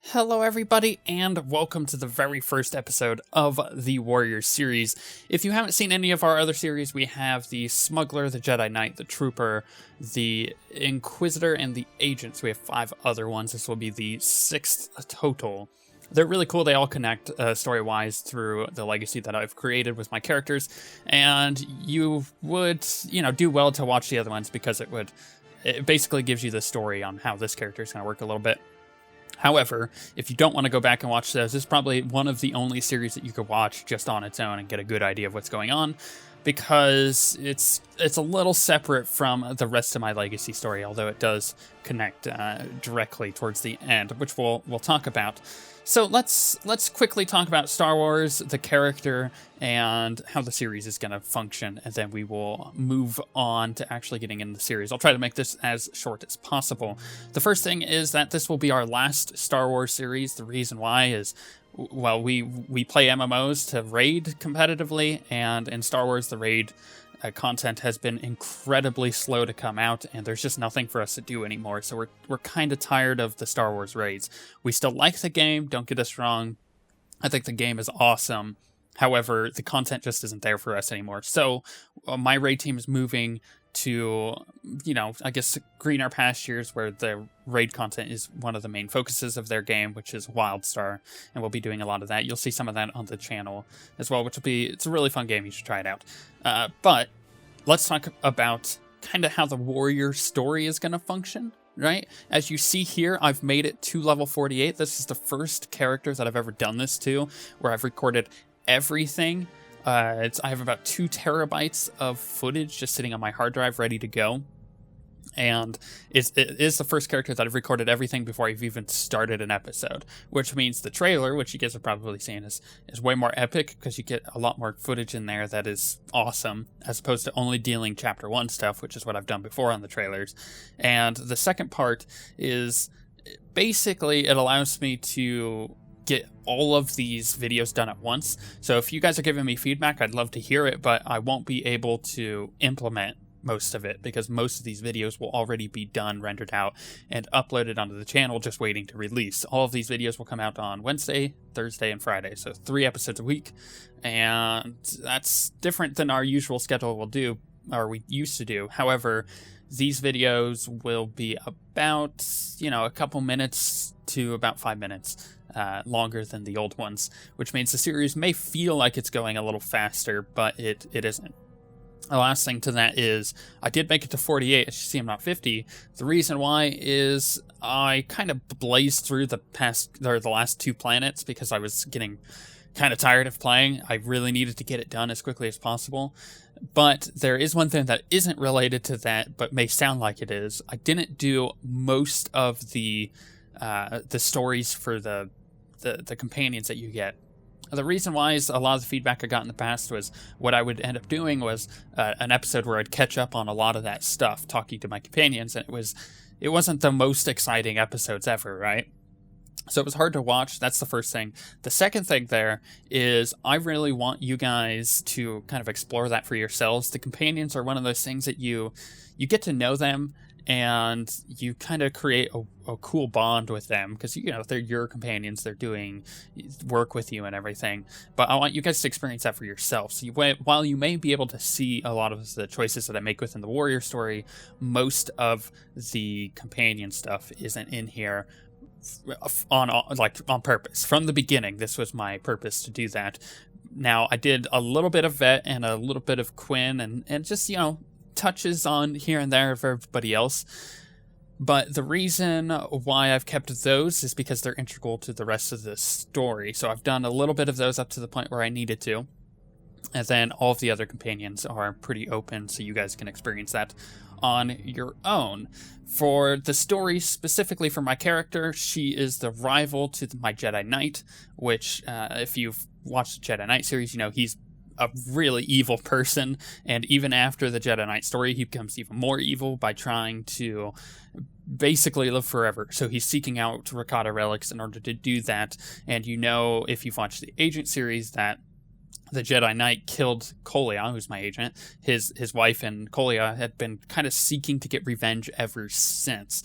Hello everybody, and welcome to the very first episode of the Warriors series. If you haven't seen any of our other series, we have the Smuggler, the Jedi-knight, the Trooper, the Inquisitor, and the Agent. So we have 5 other ones. This will be the 6th total. They're really cool. They all connect story-wise through the legacy that I've created with my characters, and you would, do well to watch the other ones because it basically gives you the story on how this character is going to work a little bit. However, if you don't want to go back and watch those, this is probably one of the only series that you could watch just on its own and get a good idea of what's going on, because it's a little separate from the rest of my legacy story, although it does connect directly towards the end, which we'll talk about. So let's quickly talk about Star Wars, the character, and how the series is going to function, and then we will move on to actually getting into the series. I'll try to make this as short as possible. The first thing is that this will be our last Star Wars series. The reason why is, well, we play MMOs to raid competitively, and in Star Wars, the raid content has been incredibly slow to come out, and there's just nothing for us to do anymore. So we're kind of tired of the Star Wars raids. We still like the game, don't get us wrong. I think the game is awesome. However, the content just isn't there for us anymore. So my raid team is moving to, I guess, greener pastures where the raid content is one of the main focuses of their game, which is WildStar, and we'll be doing a lot of that. You'll see some of that on the channel as well, it's a really fun game. You should try it out. But let's talk about kind of how the warrior story is going to function, right? As you see here, I've made it to level 48. This is the first character that I've ever done this to, where I've recorded everything. I have about 2 terabytes of footage just sitting on my hard drive ready to go. And it is the first character that I've recorded everything before I've even started an episode, which means the trailer, which you guys have probably seen, is way more epic because you get a lot more footage in there that is awesome, as opposed to only dealing chapter 1 stuff, which is what I've done before on the trailers. And the second part is basically it allows me to get all of these videos done at once. So if you guys are giving me feedback, I'd love to hear it, but I won't be able to implement most of it because most of these videos will already be done, rendered out, and uploaded onto the channel, just waiting to release. All of these videos will come out on Wednesday, Thursday, and Friday, so 3 episodes a week, and that's different than our usual schedule we used to do. However, these videos will be about, a couple minutes to about 5 minutes longer than the old ones, which means the series may feel like it's going a little faster, but it isn't. The last thing to that is I did make it to 48. As you see, I'm not 50. The reason why is I kind of blazed through the last 2 planets because I was getting kind of tired of playing. I really needed to get it done as quickly as possible. But there is one thing that isn't related to that, but may sound like it is. I didn't do most of the stories for the companions that you get. The reason why is a lot of the feedback I got in the past was what I would end up doing was an episode where I'd catch up on a lot of that stuff, talking to my companions, and it wasn't the most exciting episodes ever, right? So it was hard to watch. That's the first thing. The second thing there is I really want you guys to kind of explore that for yourselves. The companions are one of those things that you get to know them, and you kind of create a cool bond with them because, they're your companions. They're doing work with you and everything. But I want you guys to experience that for yourself. So while you may be able to see a lot of the choices that I make within the warrior story, most of the companion stuff isn't in here on purpose. From the beginning, this was my purpose to do that. Now, I did a little bit of Vet and a little bit of Quinn and just, touches on here and there of everybody else. But the reason why I've kept those is because they're integral to the rest of the story. So I've done a little bit of those up to the point where I needed to. And then all of the other companions are pretty open, so you guys can experience that on your own. For the story, specifically for my character, she is the rival to my Jedi-knight, which, if you've watched the Jedi-knight series, he's a really evil person, and even after the Jedi-knight story, he becomes even more evil by trying to basically live forever. So he's seeking out Rakata relics in order to do that, and if you've watched the Agent series, that the Jedi-knight killed Kolia, who's my agent. His wife and Kolia had been kind of seeking to get revenge ever since.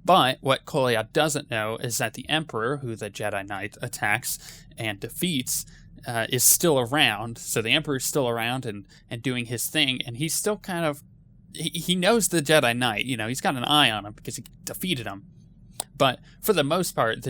But what Kolia doesn't know is that the Emperor, who the Jedi-knight attacks and defeats, is still around. So the Emperor's still around and doing his thing, and he's still kind of... He knows the Jedi-knight, you know, he's got an eye on him because he defeated him. But for the most part,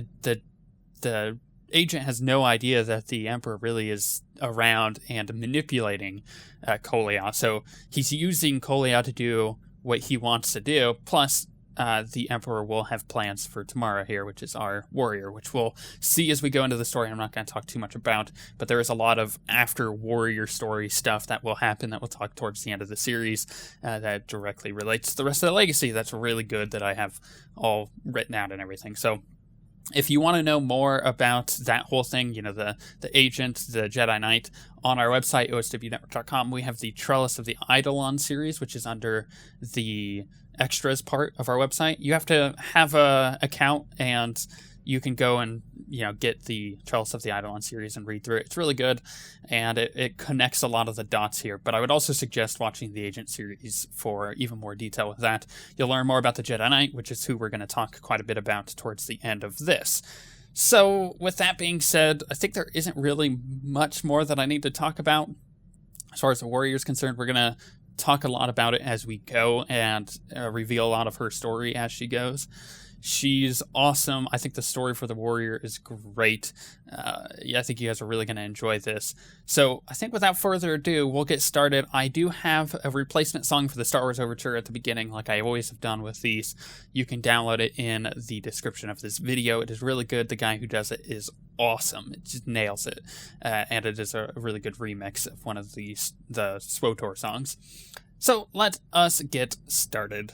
the agent has no idea that the Emperor really is around and manipulating Kolia. So he's using Kolia to do what he wants to do, plus the Emperor will have plans for Tamarra here, which is our warrior, which we'll see as we go into the story. I'm not going to talk too much about, but there is a lot of after warrior story stuff that will happen that we'll talk towards the end of the series that directly relates to the rest of the legacy. That's really good that I have all written out and everything. So if you want to know more about that whole thing, you know, the agent, the Jedi-knight, on our website, OSWnetwork.com, we have the Trellis of the Eidolon series, which is under the extras part of our website. You have to have a account, and you can go and, you know, get the Trellis of the Eidolon series and read through it. It's really good, and it connects a lot of the dots here. But I would also suggest watching the Agent series for even more detail with that. You'll learn more about the Jedi-knight, which is who we're going to talk quite a bit about towards the end of this. So with that being said, I think there isn't really much more that I need to talk about. As far as the warrior is concerned, we're going to talk a lot about it as we go and reveal a lot of her story as she goes. She's awesome. I think the story for the warrior is great. I think you guys are really going to enjoy this. So I think without further ado, we'll get started. I do have a replacement song for the Star Wars Overture at the beginning, like I always have done with these. You can download it in the description of this video. It is really good. The guy who does it is awesome. It just nails it. And it is a really good remix of one of the SWTOR songs. So let us get started.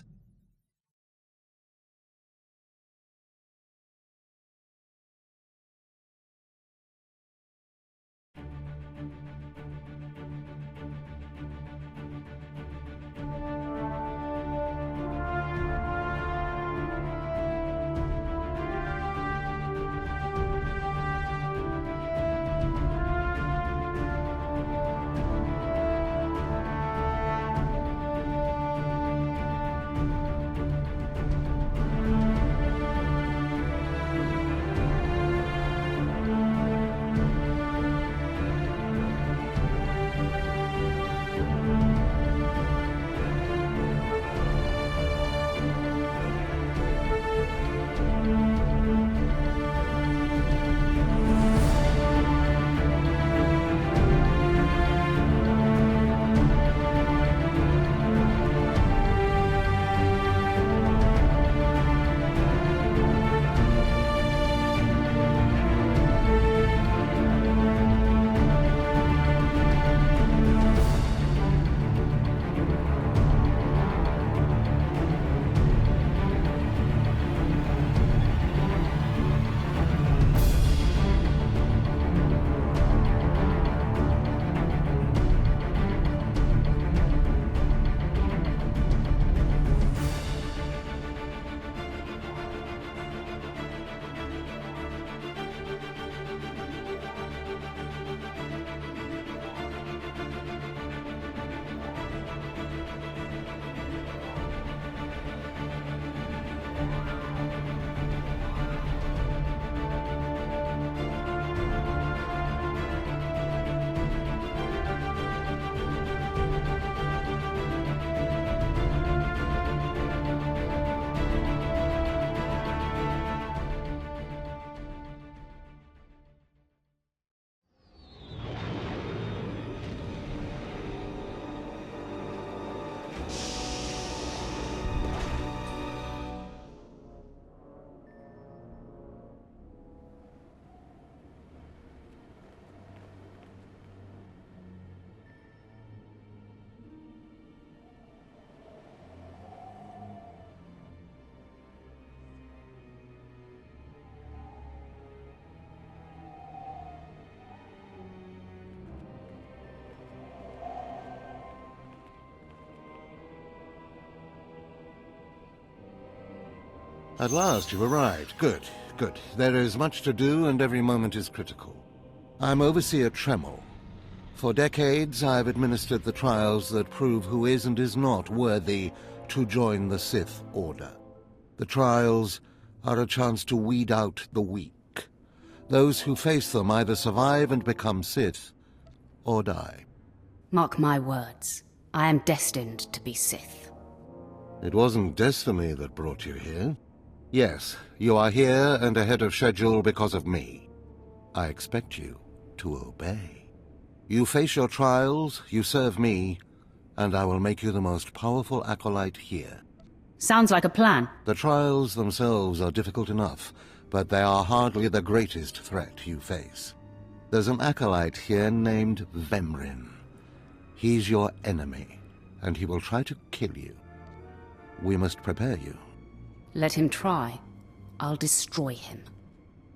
At last, you've arrived. Good, good. There is much to do, and every moment is critical. I'm Overseer Tremel. For decades, I've administered the trials that prove who is and is not worthy to join the Sith Order. The trials are a chance to weed out the weak. Those who face them either survive and become Sith, or die. Mark my words. I am destined to be Sith. It wasn't destiny that brought you here. Yes, you are here and ahead of schedule because of me. I expect you to obey. You face your trials, you serve me, and I will make you the most powerful acolyte here. Sounds like a plan. The trials themselves are difficult enough, but they are hardly the greatest threat you face. There's an acolyte here named Vrin. He's your enemy, and he will try to kill you. We must prepare you. Let him try. I'll destroy him.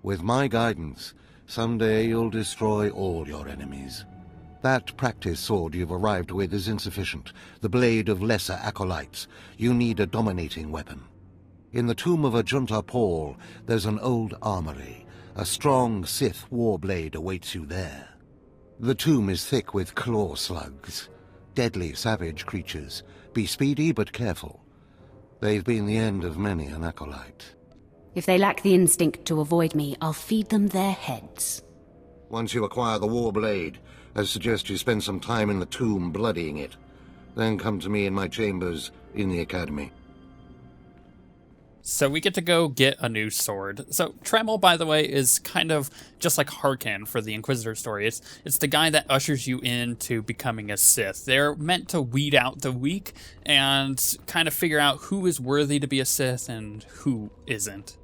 With my guidance, someday you'll destroy all your enemies. That practice sword you've arrived with is insufficient. The blade of lesser acolytes. You need a dominating weapon. In the tomb of Ajunta Paul, there's an old armory. A strong Sith warblade awaits you there. The tomb is thick with claw slugs. Deadly, savage creatures. Be speedy but careful. They've been the end of many an acolyte. If they lack the instinct to avoid me, I'll feed them their heads. Once you acquire the warblade, I suggest you spend some time in the tomb bloodying it. Then come to me in my chambers in the academy. So we get to go get a new sword. So Tremel, by the way, is kind of just like Harkin for the Inquisitor story. It's the guy that ushers you into becoming a Sith. They're meant to weed out the weak and kind of figure out who is worthy to be a Sith and who isn't.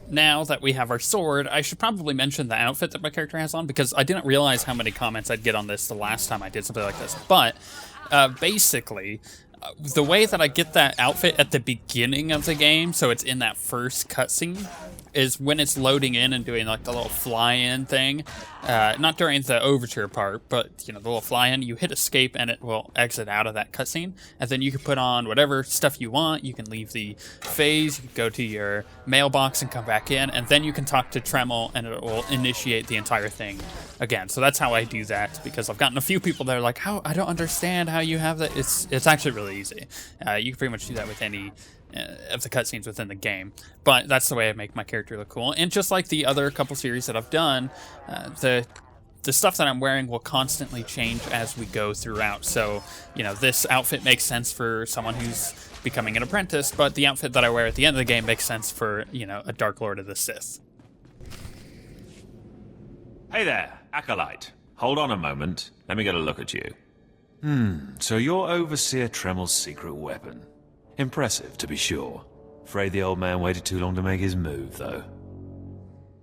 Now that we have our sword, I should probably mention the outfit that my character has on, because I didn't realize how many comments I'd get on this the last time I did something like this. But basically, the way that I get that outfit at the beginning of the game, so it's in that first cutscene, is when it's loading in and doing like the little fly-in thing. Not during the overture part, but you know, the little fly-in, you hit escape and it will exit out of that cutscene. And then you can put on whatever stuff you want. You can leave the phase, you can go to your mailbox and come back in, and then you can talk to Tremel and it will initiate the entire thing again. So that's how I do that, because I've gotten a few people that are like, "How? I don't understand how you have that." It's actually really easy. You can pretty much do that with any of the cutscenes within the game, but that's the way I make my character look cool. And just like the other couple series that I've done, the stuff that I'm wearing will constantly change as we go throughout. So, you know, this outfit makes sense for someone who's becoming an apprentice, but the outfit that I wear at the end of the game makes sense for, you know, a Dark Lord of the Sith. Hey there, Acolyte. Hold on a moment. Let me get a look at you. So you're Overseer Tremel's secret weapon. Impressive, to be sure. Afraid the old man waited too long to make his move, though.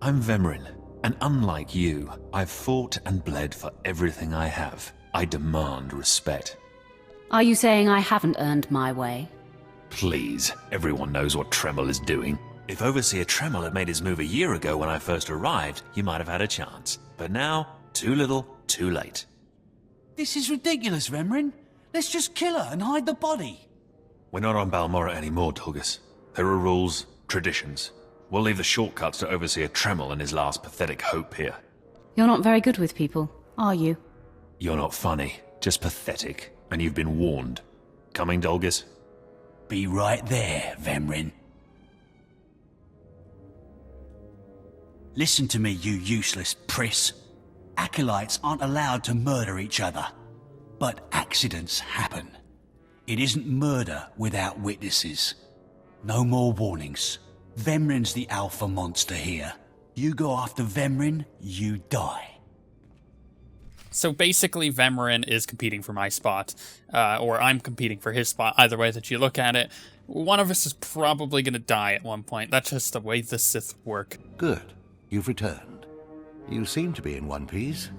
I'm Vrin, and unlike you, I've fought and bled for everything I have. I demand respect. Are you saying I haven't earned my way? Please, everyone knows what Tremel is doing. If Overseer Tremel had made his move a year ago when I first arrived, you might have had a chance. But now, too little, too late. This is ridiculous, Vrin. Let's just kill her and hide the body. We're not on Balmorra anymore, Dolgus. There are rules, traditions. We'll leave the shortcuts to Overseer Tremel and his last pathetic hope here. You're not very good with people, are you? You're not funny, just pathetic, and you've been warned. Coming, Dolgus? Be right there, Vrin. Listen to me, you useless priss. Acolytes aren't allowed to murder each other, but accidents happen. It isn't murder without witnesses. No more warnings. Vrin's the alpha monster here. You go after Vrin, you die. So basically, Vrin is competing for my spot, or I'm competing for his spot. Either way that you look at it, one of us is probably going to die at one point. That's just the way the Sith work. Good. You've returned. You seem to be in one piece.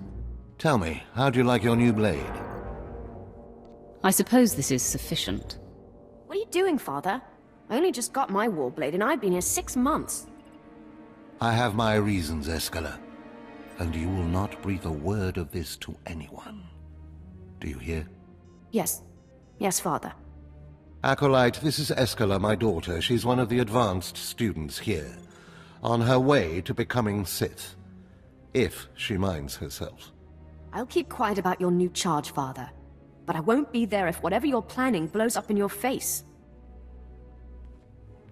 Tell me, how do you like your new blade? I suppose this is sufficient. What are you doing, Father? I only just got my warblade and I've been here 6 months. I have my reasons, Escala, and you will not breathe a word of this to anyone. Do you hear? Yes. Yes, Father. Acolyte, this is Escala, my daughter. She's one of the advanced students here, on her way to becoming Sith, if she minds herself. I'll keep quiet about your new charge, Father. But I won't be there if whatever you're planning blows up in your face.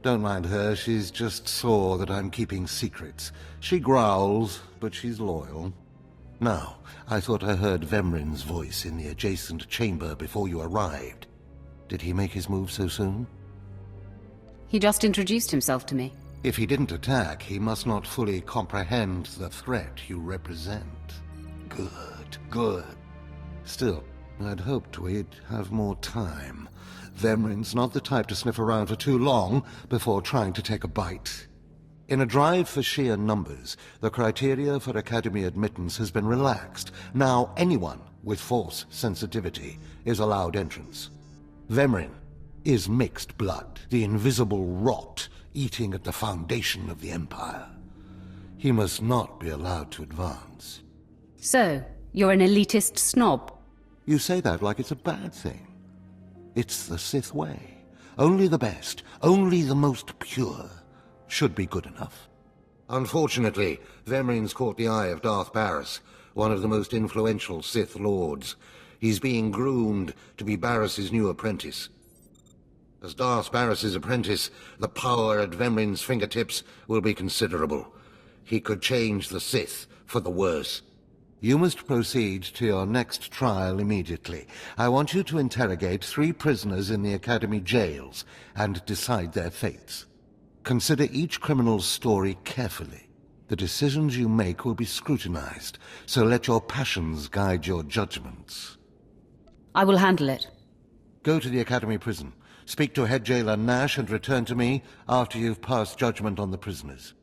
Don't mind her, she's just sore that I'm keeping secrets. She growls, but she's loyal. Now, I thought I heard Vrin's voice in the adjacent chamber before you arrived. Did he make his move so soon? He just introduced himself to me. If he didn't attack, he must not fully comprehend the threat you represent. Good, good. Still, I'd hoped we'd have more time. Vrin's not the type to sniff around for too long before trying to take a bite. In a drive for sheer numbers, the criteria for Academy admittance has been relaxed. Now anyone with Force sensitivity is allowed entrance. Vrin is mixed blood, the invisible rot eating at the foundation of the Empire. He must not be allowed to advance. So, you're an elitist snob? You say that like it's a bad thing. It's the Sith way. Only the best, only the most pure, should be good enough. Unfortunately, Vrin's caught the eye of Darth Barris, one of the most influential Sith lords. He's being groomed to be Barris's new apprentice. As Darth Barris's apprentice, the power at Vrin's fingertips will be considerable. He could change the Sith for the worse. You must proceed to your next trial immediately. I want you to interrogate 3 prisoners in the Academy jails and decide their fates. Consider each criminal's story carefully. The decisions you make will be scrutinized, so let your passions guide your judgments. I will handle it. Go to the Academy prison. Speak to head jailer Nash and return to me after you've passed judgment on the prisoners.